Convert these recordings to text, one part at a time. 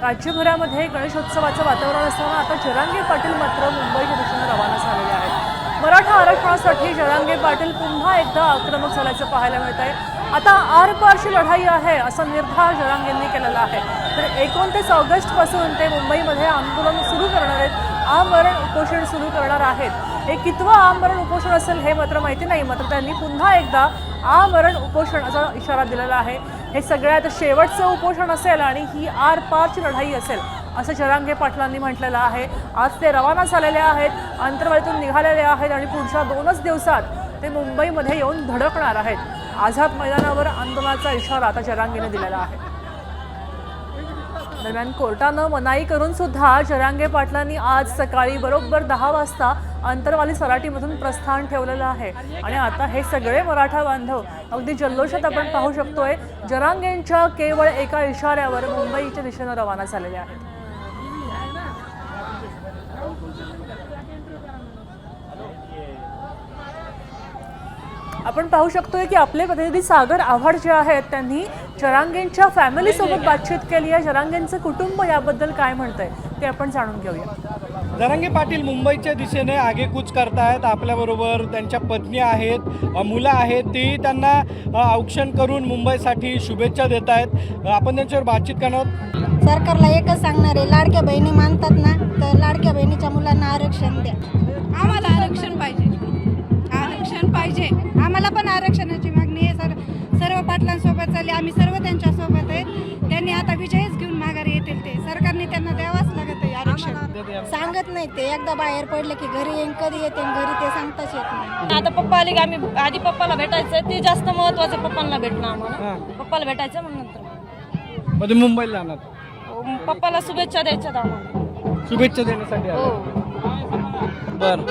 राज्यभरामध्ये गणेशोत्सवाचं वातावरण असताना आता जरांगे पाटील मात्र मुंबईच्या दिशेने रवाना झालेले आहेत। मराठा आरक्षणासाठी जरांगे पाटील पुन्हा एकदा आक्रमक झाल्याचं पाहायला मिळत आहे। आता आरपारची लढाई आहे असा निर्धार जरांगेंनी केलेला आहे। तर 29 ऑगस्टपासून ते मुंबईमध्ये आंदोलन सुरू करणार आहेत, आमरण उपोषण सुरू करणार आहेत। हे कितवं आमरण उपोषण असेल हे मात्र माहिती नाही, मात्र त्यांनी पुन्हा एकदा आमरण उपोषणाचा इशारा दिलेला आहे। हे सगळ्यात शेवटचं उपोषण असेल आणि ही आरपारची लढाई असेल असं जरांगे पाटलांनी म्हटलेलं आहे। आज ते रवाना झालेले आहेत, अंतरवालीतून निघालेले आहेत आणि पुढच्या 2च दिवसात ते मुंबईमध्ये येऊन धडकणार आहेत। आझाद मैदानावर आंदोलनाचा इशारा आता जरांगेने दिलेला आहे। दरम्यान कोर्टानं मनाई करून सुद्धा जरांगे पाटलांनी आज सकाळी बरोबर 10 वाजता अंतरवाली सराटीमधून प्रस्थान ठेवलेलं आहे आणि आता हे सगळे मराठा बांधव अगदी जल्लोषात आपण पाहू शकतोय। जरांगेंच्या केवळ एका इशाऱ्यावर मुंबईच्या दिशेने रवाना झालेले आहेत। आपण पाहू शकतोय की आपले प्रतिनिधी सागर आव्हाड जे आहेत त्यांनी जरांगेंच्या फॅमिली सोबत बातचीत केली आहे। जरांगेंचं कुटुंब याबद्दल काय म्हणतंय ते आपण जाणून घेऊया। जरांगे पाटील मुंबईच्या दिशेने आगेकूच करतायत। आपल्याबरोबर त्यांच्या पत्नी आहेत, मुलं आहेत, ती त्यांना औक्षण करून मुंबईसाठी शुभेच्छा देत आहेत। आपण त्यांच्यावर बातचीत करणार आहोत। सरकारला एकच सांगणार आहे, लाडक्या बहिणी मानतात ना, तर लाडक्या बहिणीच्या मुलांना आरक्षण द्या। आम्हाला आरक्षण पाहिजे, आरक्षण पाहिजे। आम्हाला पण आरक्षणाची मागणी आहे। सर्व पाटलांसोबत चालली, आम्ही सर्व त्यांच्या सोबत आहेत। त्यांनी आता विजयच घेऊन माघारी येतील, ते सरकारने त्यांना द्यावाच लागत आहे आरक्षण। सांगत नाही ते, एकदा बाहेर पडले की घरी येईन, कधी येते घरी ते सांगताच येत नाही। आता पप्पा आले की आम्ही आधी पप्पाला भेटायचं, ते जास्त महत्वाचं, पप्पांना भेटणं आम्हाला। पप्पाला भेटायचं मग नंतर मध्ये मुंबईला जाणार, पप्पाला शुभेच्छा द्यायच्यात आम्हाला, शुभेच्छा देण्यासाठी आले। बरं,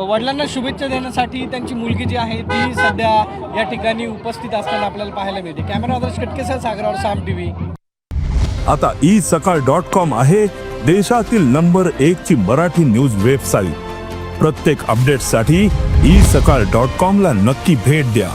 वडिलांना शुभेच्छा देण्यासाठी त्यांची मुलगी जी आहे ती सध्या या ठिकाणी उपस्थित असताना आपल्याला पाहायला मिळते। कॅमेरा आदर्श कटकेसह सागरावर साम टीव्ही। आता isakal.com आहे देशातील नंबर 1 ची मराठी न्यूज वेबसाईट। प्रत्येक अपडेटसाठी isakal.com ला नक्की भेट द्या।